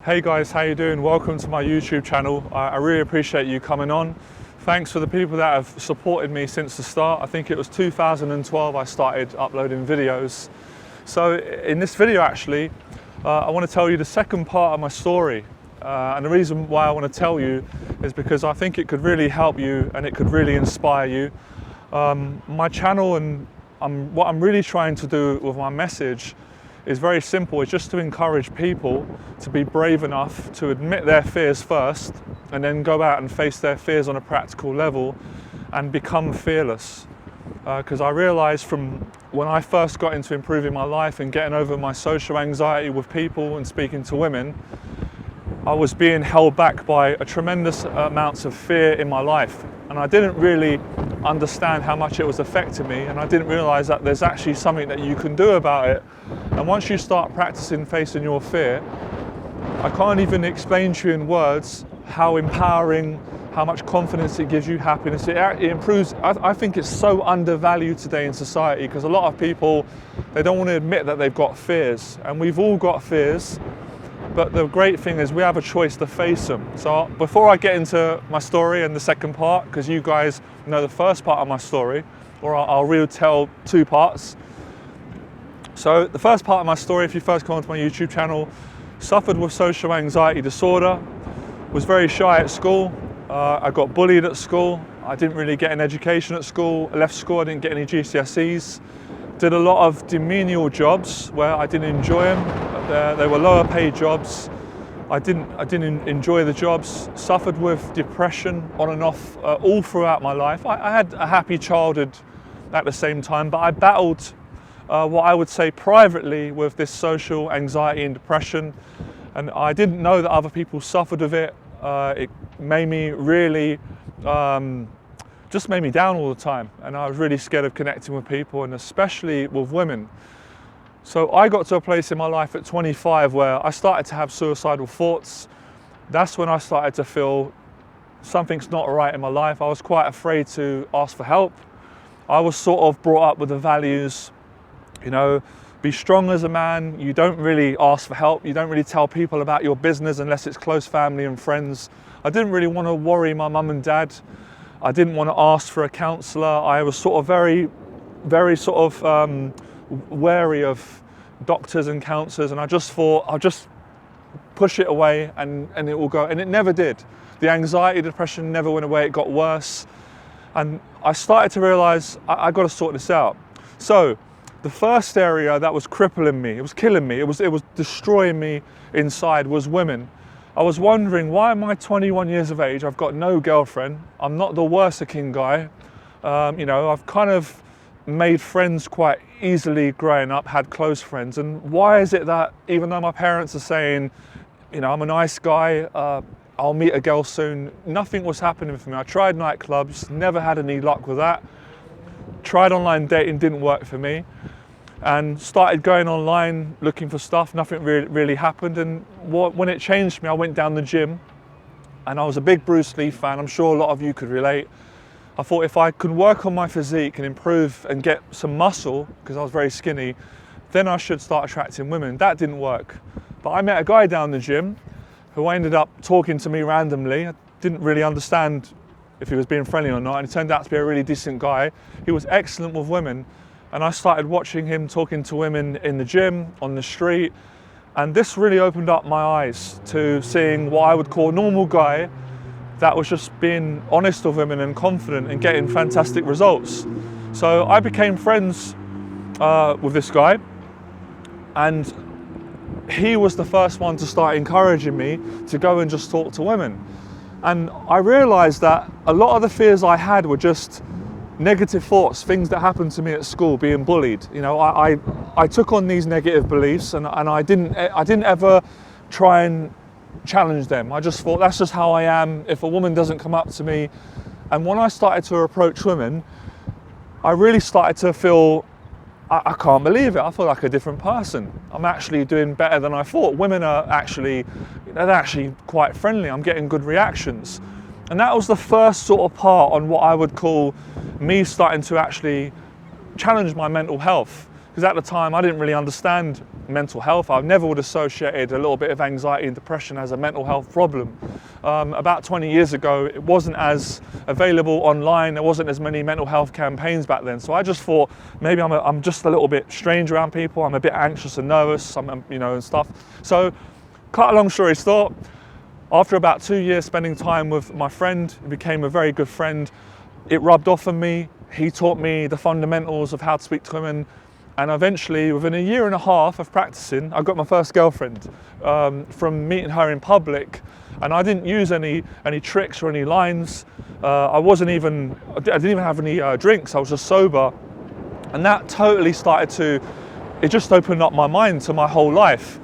Hey guys, how you doing? Welcome to my YouTube channel. I really appreciate you coming on. Thanks for the people that have supported me since the start. I think it was 2012 I started uploading videos. So in this video actually, I want to tell you the second part of my story. And the reason why I want to tell you is because I think it could really help you and it could really inspire you. My channel and what I'm really trying to do with my message is very simple. It's just to encourage people to be brave enough to admit their fears first and then go out and face their fears on a practical level and become fearless. Because I realized from when I first got into improving my life and getting over my social anxiety with people and speaking to women, I was being held back by a tremendous amounts of fear in my life. And I didn't really understand how much it was affecting me, and I didn't realize that there's actually something that you can do about it. And once you start practicing facing your fear, I can't even explain to you in words how empowering, how much confidence it gives you, happiness, it improves. I think it's so undervalued today in society because a lot of people, they don't want to admit that they've got fears, and we've all got fears. But the great thing is we have a choice to face them. So before I get into my story and the second part, because you guys know the first part of my story, or I'll really tell two parts. So the first part of my story, if you first come onto my YouTube channel, suffered with social anxiety disorder, was very shy at school. I got bullied at school. I didn't really get an education at school. I left school, I didn't get any GCSEs. Did a lot of demenial jobs where I didn't enjoy them. They were lower paid jobs. I didn't enjoy the jobs. Suffered with depression on and off all throughout my life. I had a happy childhood at the same time, but I battled what I would say privately with this social anxiety and depression. And I didn't know that other people suffered with it. It made me really just made me down all the time, and I was really scared of connecting with people, and especially with women. So I got to a place in my life at 25 where I started to have suicidal thoughts. That's when I started to feel something's not right in my life. I was quite afraid to ask for help. I was sort of brought up with the values, you know, be strong as a man. You don't really ask for help. You don't really tell people about your business unless it's close family and friends. I didn't really want to worry my mum and dad. I didn't want to ask for a counsellor. I was sort of very sort of wary of doctors and counsellors, and I just thought I'll just push it away and it will go, and it never did. The anxiety, depression never went away, it got worse. And I started to realise I got to sort this out. So the first area that was crippling me, it was killing me, it was destroying me inside, was women. I was wondering, why am I 21 years of age? I've got no girlfriend. I'm not the worst-looking guy. You know, I've kind of made friends quite easily growing up, had close friends. And why is it that even though my parents are saying, you know, I'm a nice guy, I'll meet a girl soon, nothing was happening for me. I tried nightclubs, never had any luck with that. Tried online dating, didn't work for me. And started going online looking for stuff, nothing really happened. And when it changed me, I went down the gym, and I was a big Bruce Lee fan. I'm sure a lot of you could relate. I thought if I could work on my physique and improve and get some muscle, because I was very skinny, then I should start attracting women. That didn't work. But I met a guy down the gym who ended up talking to me randomly. I didn't really understand if he was being friendly or not, and it turned out to be a really decent guy. He was excellent with women. And I started watching him talking to women in the gym, on the street, and this really opened up my eyes to seeing what I would call a normal guy that was just being honest with women and confident and getting fantastic results. So I became friends with this guy, and he was the first one to start encouraging me to go and just talk to women. And I realized that a lot of the fears I had were just negative thoughts, things that happened to me at school, being bullied. You know, I took on these negative beliefs, and I didn't ever try and challenge them. I just thought that's just how I am. If a woman doesn't come up to me, and when I started to approach women, I really started to feel, I can't believe it. I feel like a different person. I'm actually doing better than I thought. Women are actually, they're actually quite friendly. I'm getting good reactions. And that was the first sort of part on what I would call me starting to actually challenge my mental health. Because at the time I didn't really understand mental health. I never would associated a little bit of anxiety and depression as a mental health problem. About 20 years ago, it wasn't as available online. There wasn't as many mental health campaigns back then. So I just thought maybe I'm just a little bit strange around people. I'm a bit anxious and nervous, and stuff. So, cut a long story short, after about 2 years spending time with my friend, he became a very good friend. It rubbed off on me. He taught me the fundamentals of how to speak to women. And eventually, within a year and a half of practicing, I got my first girlfriend from meeting her in public. And I didn't use any tricks or any lines. I didn't even have any drinks. I was just sober. And that totally it just opened up my mind to my whole life.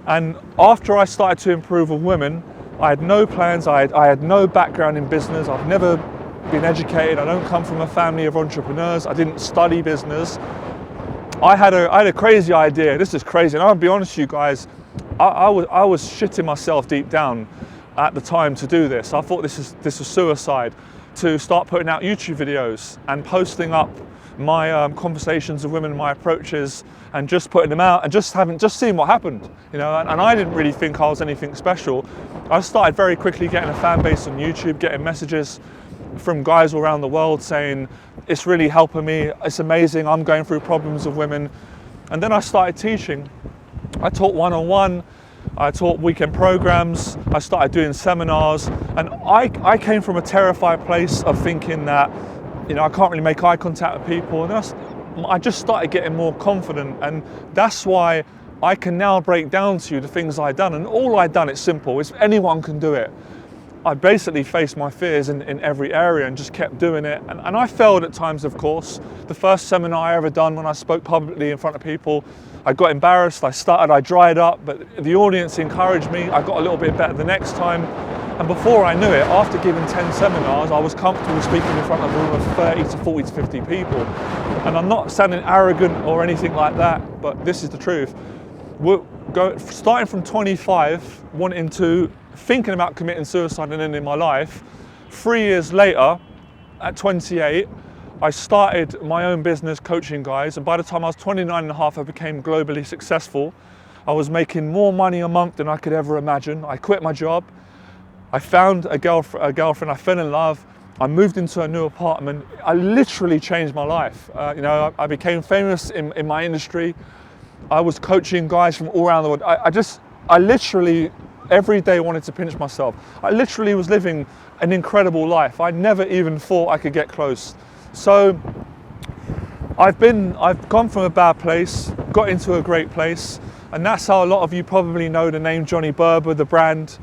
And after I started to improve with women, I had no plans. I had no background in business. I've never been educated. I don't come from a family of entrepreneurs. I didn't study business. I had a crazy idea. This is crazy, and I'll be honest with you guys, I was shitting myself deep down at the time to do this. I thought this was suicide, to start putting out YouTube videos and posting up my conversations with women, my approaches, and just putting them out and just seeing what happened, and I didn't really think I was anything special. I started very quickly getting a fan base on YouTube, getting messages from guys all around the world saying, it's really helping me, it's amazing, I'm going through problems with women. And then I started teaching. I taught one-on-one, I taught weekend programs, I started doing seminars, and I came from a terrified place of thinking that, I can't really make eye contact with people. And then I just started getting more confident, and that's why I can now break down to you the things I've done. And all I've done, it's simple, anyone can do it. I basically faced my fears in every area and just kept doing it. And I failed at times, of course. The first seminar I ever done, when I spoke publicly in front of people, I got embarrassed, I dried up, but the audience encouraged me. I got a little bit better the next time. And before I knew it, after giving 10 seminars, I was comfortable speaking in front of a room of 30 to 40 to 50 people. And I'm not sounding arrogant or anything like that, but this is the truth. Starting from 25, thinking about committing suicide and ending my life, 3 years later, at 28, I started my own business coaching guys, and by the time I was 29 and a half, I became globally successful. I was making more money a month than I could ever imagine. I quit my job. I found a girlfriend, I fell in love. I moved into a new apartment. I literally changed my life. I became famous in my industry. I was coaching guys from all around the world. I literally every day wanted to pinch myself. I literally was living an incredible life. I never even thought I could get close. So I've gone from a bad place, got into a great place, and that's how a lot of you probably know the name Johnny Berber, the brand.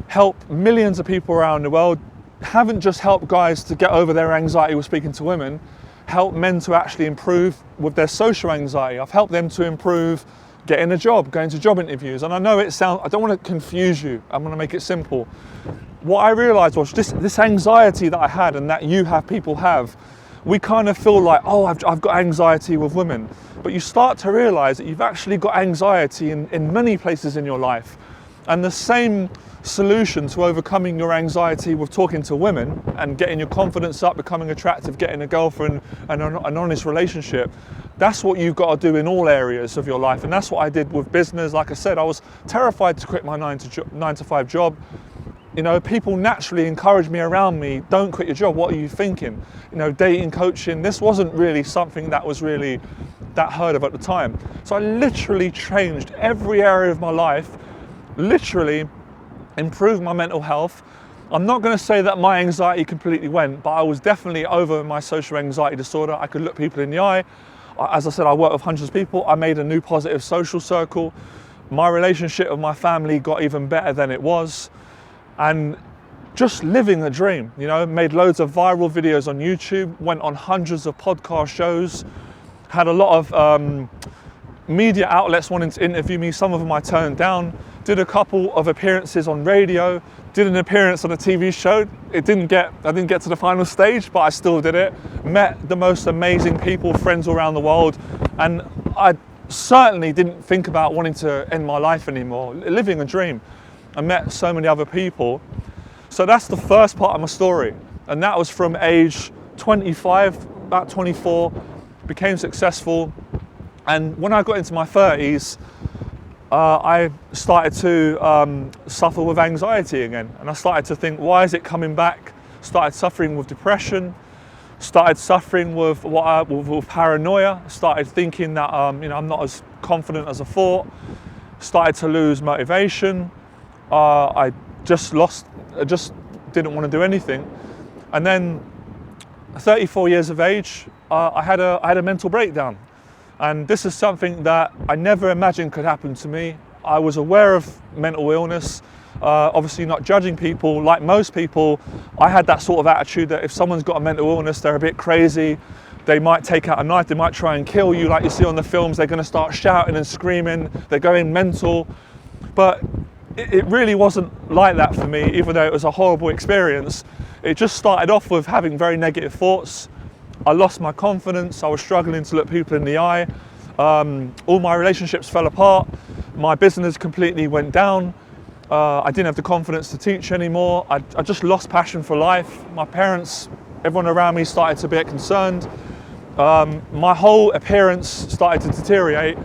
Help millions of people around the world. Haven't just helped guys to get over their anxiety with speaking to women, help men to actually improve with their social anxiety. I've helped them to improve getting a job, going to job interviews. And I know I don't want to confuse you, I'm going to make it simple. What I realized was this anxiety that I had and that people have, we kind of feel like, oh, I've got anxiety with women. But you start to realize that you've actually got anxiety in many places in your life. And the same solution to overcoming your anxiety with talking to women and getting your confidence up, becoming attractive, getting a girlfriend and an honest relationship, that's what you've got to do in all areas of your life. And that's what I did with business. Like I said, I was terrified to quit my 9 to 5 job. People naturally encouraged me around me, don't quit your job, what are you thinking? Dating, coaching, this wasn't really something that was really that heard of at the time. So I literally changed every area of my life, literally improved my mental health. I'm not going to say that my anxiety completely went, but I was definitely over my social anxiety disorder. I could look people in the eye. As I said, I work with hundreds of people. I made a new positive social circle. My relationship with my family got even better than it was. And just living a dream, made loads of viral videos on YouTube, went on hundreds of podcast shows, had a lot of media outlets wanting to interview me. Some of them I turned down. Did a couple of appearances on radio, did an appearance on a TV show. I didn't get to the final stage, but I still did it. Met the most amazing people, friends all around the world. And I certainly didn't think about wanting to end my life anymore, living a dream. I met so many other people. So that's the first part of my story. And that was from age 25, about 24, became successful. And when I got into my 30s, I started to suffer with anxiety again, and I started to think, why is it coming back? Started suffering with depression, started suffering with with paranoia, started thinking that I'm not as confident as I thought, started to lose motivation. I just didn't want to do anything. And then 34 years of age, I had a mental breakdown. And this is something that I never imagined could happen to me. I was aware of mental illness, obviously not judging people. Like most people, I had that sort of attitude that if someone's got a mental illness, they're a bit crazy. They might take out a knife, they might try and kill you like you see on the films. They're going to start shouting and screaming, they're going mental. But it really wasn't like that for me, even though it was a horrible experience. It just started off with having very negative thoughts. I lost my confidence, I was struggling to look people in the eye. All my relationships fell apart. My business completely went down. I didn't have the confidence to teach anymore. I just lost passion for life. My parents, everyone around me started to get concerned. My whole appearance started to deteriorate.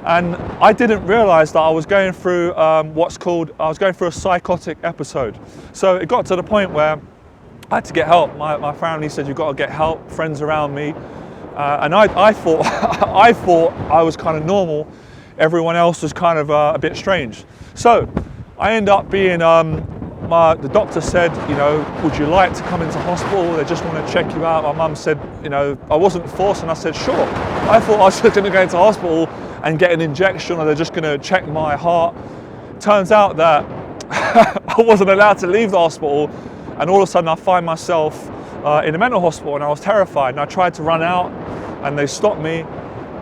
And I didn't realise that I was going through I was going through a psychotic episode. So it got to the point where I had to get help. My family said, you've got to get help, friends around me. And I thought, I thought I was kind of normal. Everyone else was kind of a bit strange. So I ended up being, the doctor said, would you like to come into hospital? They just want to check you out. My mum said, I wasn't forced, and I said, sure. I thought I was just going to go into hospital and get an injection, or they're just going to check my heart. Turns out that I wasn't allowed to leave the hospital, and all of a sudden I find myself in a mental hospital, and I was terrified, and I tried to run out and they stopped me,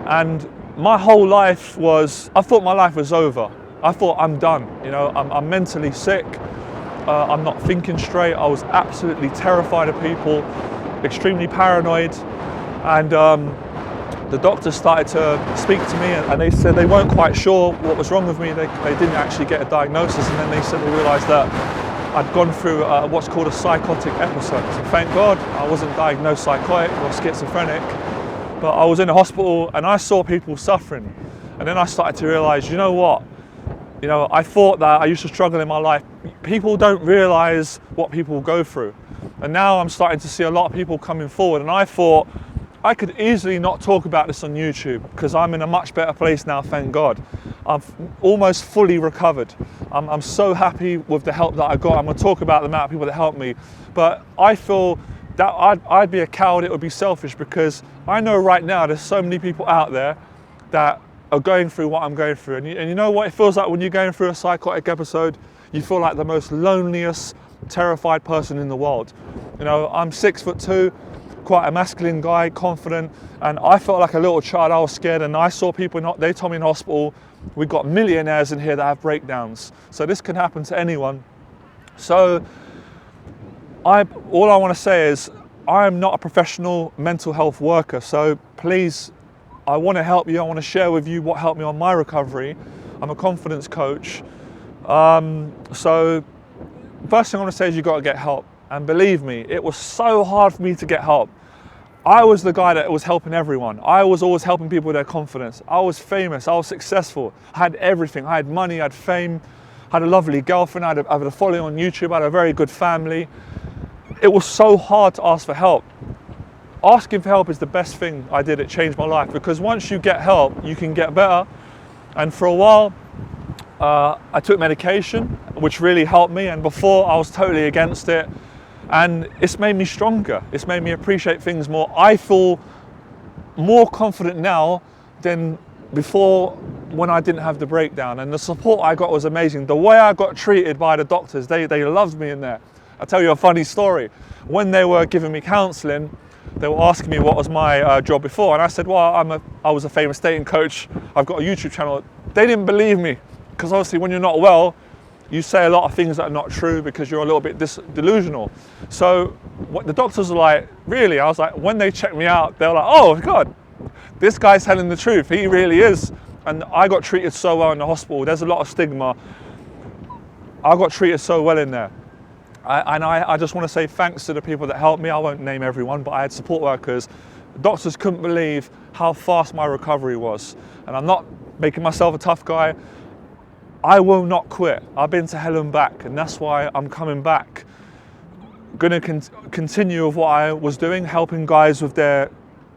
and my whole life I thought my life was over. I thought I'm done, I'm mentally sick, I'm not thinking straight. I was absolutely terrified of people, extremely paranoid, and the doctors started to speak to me, and they said they weren't quite sure what was wrong with me. They didn't actually get a diagnosis, and then they said they realised that I'd gone through what's called a psychotic episode. So thank God I wasn't diagnosed psychotic or schizophrenic, but I was in a hospital and I saw people suffering. And then I started to realise, you know what? I thought that I used to struggle in my life. People don't realise what people go through. And now I'm starting to see a lot of people coming forward, and I thought I could easily not talk about this on YouTube because I'm in a much better place now, thank God. I've almost fully recovered. I'm so happy with the help that I got. I'm going to talk about the amount of people that helped me. But I feel that I'd be a coward, it would be selfish, because I know right now there's so many people out there that are going through what I'm going through. And you know what it feels like when you're going through a psychotic episode? You feel like the most loneliest, terrified person in the world. I'm 6'2", quite a masculine guy, confident, and I felt like a little child. I was scared, and I saw people, they told me in hospital, we've got millionaires in here that have breakdowns. So this can happen to anyone. So all I want to say is I am not a professional mental health worker. So please, I want to help you. I want to share with you what helped me on my recovery. I'm a confidence coach. So first thing I want to say is you've got to get help. And believe me, it was so hard for me to get help. I was the guy that was helping everyone. I was always helping people with their confidence. I was famous, I was successful. I had everything. I had money, I had fame, I had a lovely girlfriend, I had a following on YouTube, I had a very good family. It was so hard to ask for help. Asking for help is the best thing I did. It changed my life, because once you get help, you can get better. And for a while, I took medication, which really helped me. And before, I was totally against it. And it's made me stronger. It's made me appreciate things more. I feel more confident now than before when I didn't have the breakdown. And the support I got was amazing. The way I got treated by the doctors, they loved me in there. I'll tell you a funny story. When they were giving me counselling, they were asking me what was my job before. And I said, well, I was a famous dating coach. I've got a YouTube channel. They didn't believe me, because obviously when you're not well, you say a lot of things that are not true because you're a little bit delusional. So what the doctors were like, really? I was like, when they checked me out, they were like, oh God, this guy's telling the truth. He really is. And I got treated so well in the hospital. There's a lot of stigma. I got treated so well in there. I just want to say thanks to the people that helped me. I won't name everyone, but I had support workers. Doctors couldn't believe how fast my recovery was. And I'm not making myself a tough guy. I will not quit. I've been to hell and back, and that's why I'm coming back. Going to continue with what I was doing, helping guys with their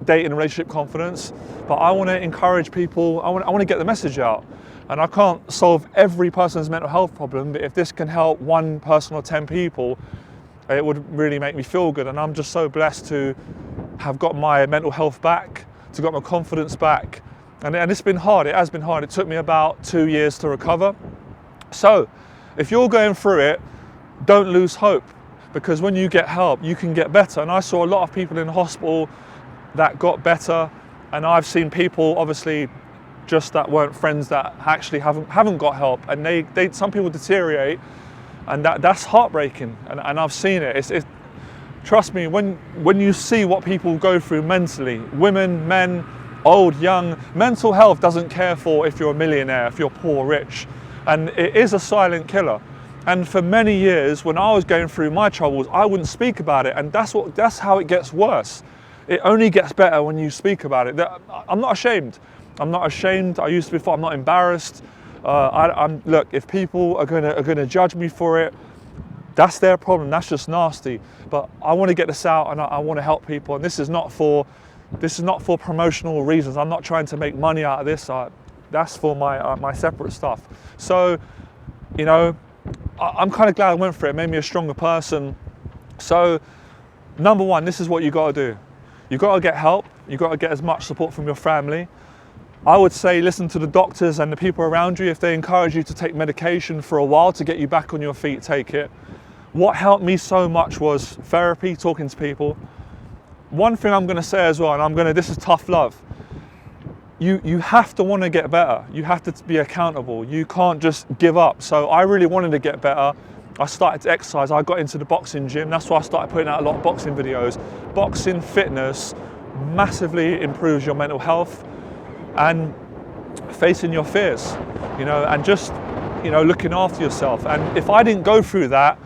dating and relationship confidence, but I want to encourage people. I want to get the message out, and I can't solve every person's mental health problem, but if this can help one person or 10 people, it would really make me feel good. And I'm just so blessed to have got my mental health back, to got my confidence back, and it's been hard. It has been hard. It took me about 2 years to recover. So if you're going through it, don't lose hope, because when you get help, you can get better. And I saw a lot of people in hospital that got better, and I've seen people obviously just that weren't friends that actually haven't got help, and they some people deteriorate, and that's heartbreaking. And I've seen it. Trust me, when you see what people go through mentally, women, men, old, young, mental health doesn't care for if you're a millionaire, if you're poor, rich, and it is a silent killer. And for many years, when I was going through my troubles, I wouldn't speak about it, and that's how it gets worse. It only gets better when you speak about it. I'm not ashamed. I'm not ashamed. I used to before. I'm not embarrassed. Look, if people are gonna judge me for it, that's their problem. That's just nasty. But I want to get this out, and I want to help people. And this is not for promotional reasons. I'm not trying to make money out of this. That's for my separate stuff. So, you know, I'm kind of glad I went for it. It made me a stronger person. So, number one, this is what you got to do. You got to get help. You got to get as much support from your family. I would say listen to the doctors and the people around you. If they encourage you to take medication for a while to get you back on your feet, take it. What helped me so much was therapy, talking to people. One thing I'm going to say as well, and this is tough love. You have to want to get better. You have to be accountable. You can't just give up. So I really wanted to get better. I started to exercise. I got into the boxing gym. That's why I started putting out a lot of boxing videos. Boxing fitness massively improves your mental health and facing your fears, you know, and just, you know, looking after yourself. And if I didn't go through that,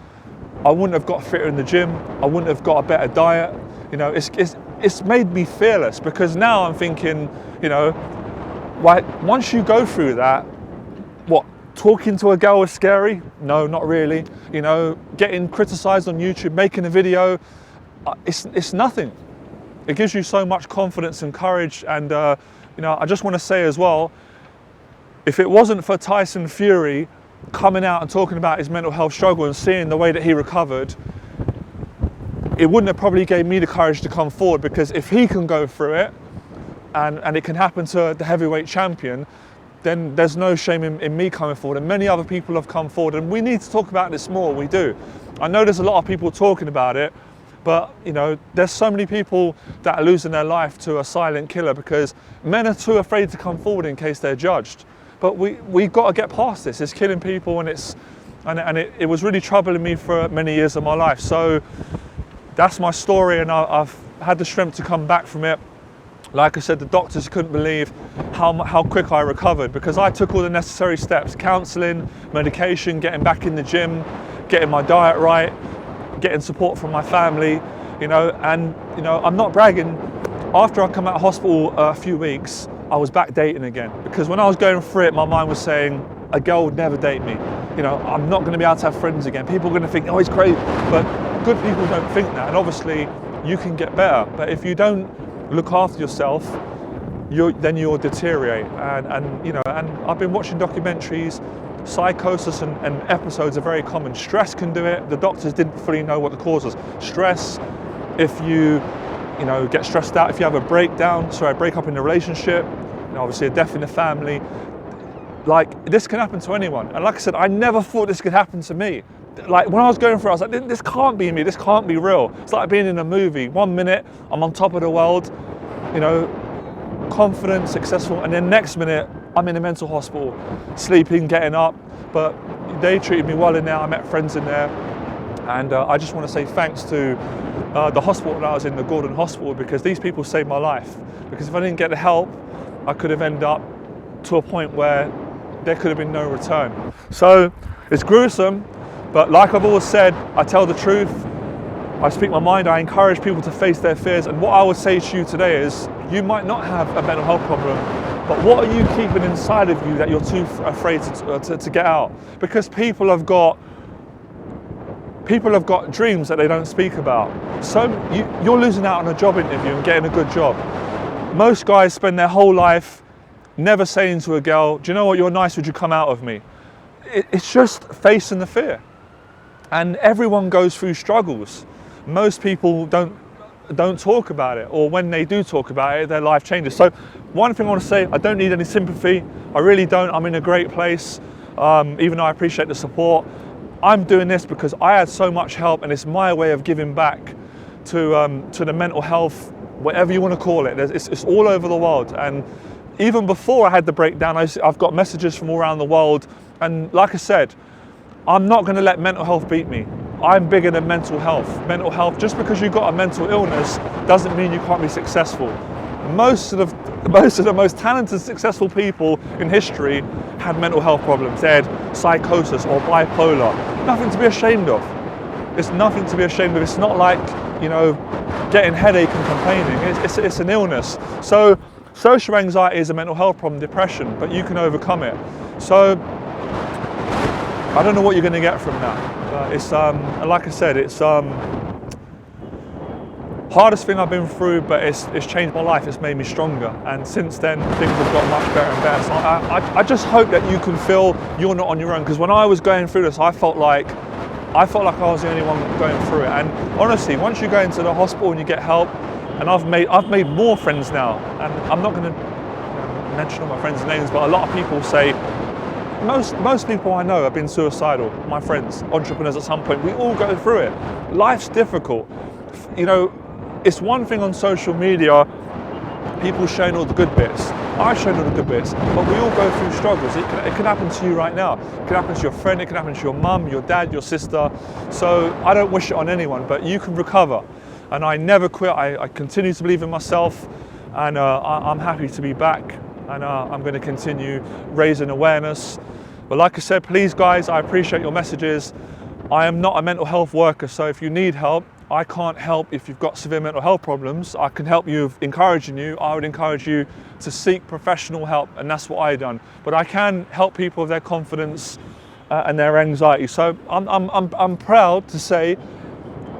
I wouldn't have got fitter in the gym. I wouldn't have got a better diet. You know, it's made me fearless, because now I'm thinking, you know, like once you go through that, what, talking to a girl is scary? No, not really. You know, getting criticized on YouTube, making a video, it's nothing. It gives you so much confidence and courage. And you know, I just want to say as well, if it wasn't for Tyson Fury coming out and talking about his mental health struggle and seeing the way that he recovered, it wouldn't have probably gave me the courage to come forward, because if he can go through it and it can happen to the heavyweight champion, then there's no shame in me coming forward. And many other people have come forward, and we need to talk about this more. We do. I know there's a lot of people talking about it, but you know, there's so many people that are losing their life to a silent killer because men are too afraid to come forward in case they're judged. But we've got to get past this. It's killing people, and it was really troubling me for many years of my life. So that's my story, and I've had the strength to come back from it. Like I said, the doctors couldn't believe how quick I recovered, because I took all the necessary steps: counselling, medication, getting back in the gym, getting my diet right, getting support from my family, you know. And you know, I'm not bragging. After I come out of hospital a few weeks, I was back dating again, because when I was going through it, my mind was saying a girl would never date me. You know, I'm not going to be able to have friends again. People are going to think, oh, he's crazy. But good people don't think that. And obviously, you can get better. But if you don't look after yourself, then you'll deteriorate. And you know, and I've been watching documentaries. Psychosis and episodes are very common. Stress can do it. The doctors didn't fully know what the cause was. Stress, if you know, get stressed out, if you have a break up in a relationship, you know, obviously a death in the family, like this can happen to anyone. And like I said, I never thought this could happen to me. Like when I was going through it, I was like, this can't be me, this can't be real. It's like being in a movie. 1 minute, I'm on top of the world, you know, confident, successful, and then next minute, I'm in a mental hospital, sleeping, getting up. But they treated me well in there. I met friends in there. And I just want to say thanks to the hospital that I was in, the Gordon Hospital, because these people saved my life. Because if I didn't get the help, I could have ended up to a point where there could have been no return. So it's gruesome, but like I've always said, I tell the truth, I speak my mind, I encourage people to face their fears. And what I would say to you today is, you might not have a mental health problem, But what are you keeping inside of you that you're too afraid to get out? Because people have got dreams that they don't speak about. So you're losing out on a job interview and getting a good job. Most guys spend their whole life never saying to a girl, do you know what, you're nice, would you come out of me? It's just facing the fear. And everyone goes through struggles. Most people don't talk about it, or when they do talk about it, their life changes. So one thing I want to say, I don't need any sympathy. I really don't. I'm in a great place, even though I appreciate the support. I'm doing this because I had so much help, and it's my way of giving back to the mental health, whatever you want to call it. It's all over the world. And even before I had the breakdown, I've got messages from all around the world. And like I said, I'm not going to let mental health beat me. I'm bigger than mental health. Mental health, just because you've got a mental illness doesn't mean you can't be successful. Most of the most talented, successful people in history had mental health problems. They had psychosis or bipolar. Nothing to be ashamed of. It's nothing to be ashamed of. It's not like, you know, getting headache and complaining. It's an illness. So social anxiety is a mental health problem, depression, but you can overcome it. So I don't know what you're going to get from that. It's like I said, it's hardest thing I've been through, but it's changed my life. It's made me stronger, and since then things have got much better and better. So I just hope that you can feel you're not on your own, because when I was going through this, I felt like I was the only one going through it. And honestly, once you go into the hospital and you get help, and I've made more friends now, and I'm not going to mention all my friends' names, but a lot of people say, most people I know have been suicidal, my friends, entrepreneurs at some point. We all go through it. Life's difficult. You know, it's one thing on social media, people showing all the good bits. I've shown all the good bits, but we all go through struggles. It can happen to you right now. It can happen to your friend, it can happen to your mum, your dad, your sister. So I don't wish it on anyone, but you can recover. And I never quit. I continue to believe in myself, and I'm happy to be back. And I'm going to continue raising awareness. But like I said, please guys, I appreciate your messages. I am not a mental health worker, so if you need help, I can't help if you've got severe mental health problems. I can help you, encouraging you. I would encourage you to seek professional help, and that's what I've done. But I can help people with their confidence and their anxiety. So I'm proud to say,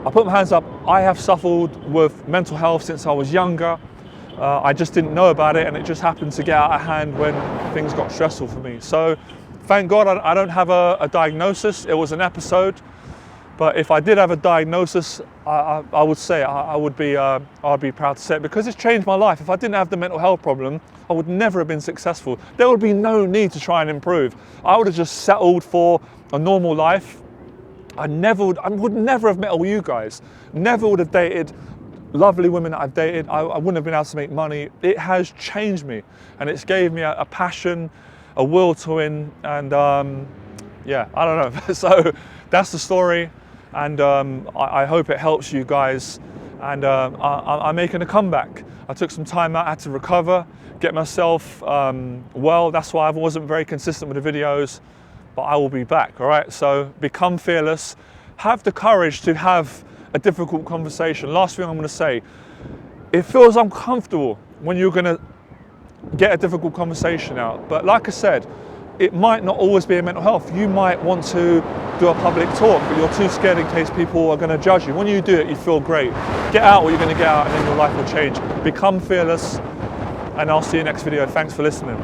I put my hands up, I have suffered with mental health since I was younger. I just didn't know about it, and it just happened to get out of hand when things got stressful for me. So thank God I don't have a diagnosis. It was an episode. But if I did have a diagnosis, I would say I'd be proud to say it, because it's changed my life. If I didn't have the mental health problem, I would never have been successful. There would be no need to try and improve. I would have just settled for a normal life. I would never have met all you guys. Never would have dated lovely women that I've dated. I wouldn't have been able to make money. It has changed me, and it's gave me a passion, a will to win, and yeah, I don't know. So that's the story, and I hope it helps you guys. And I'm making a comeback. I took some time out, I had to recover, get myself well. That's why I wasn't very consistent with the videos, but I will be back, all right? So become fearless. Have the courage to have a difficult conversation. Last thing I'm gonna say, it feels uncomfortable when you're gonna get a difficult conversation out. But like I said, it might not always be a mental health. You might want to do a public talk, but you're too scared in case people are gonna judge you. When you do it, you feel great. Get out what you're gonna get out, and then your life will change. Become fearless, and I'll see you next video. Thanks for listening.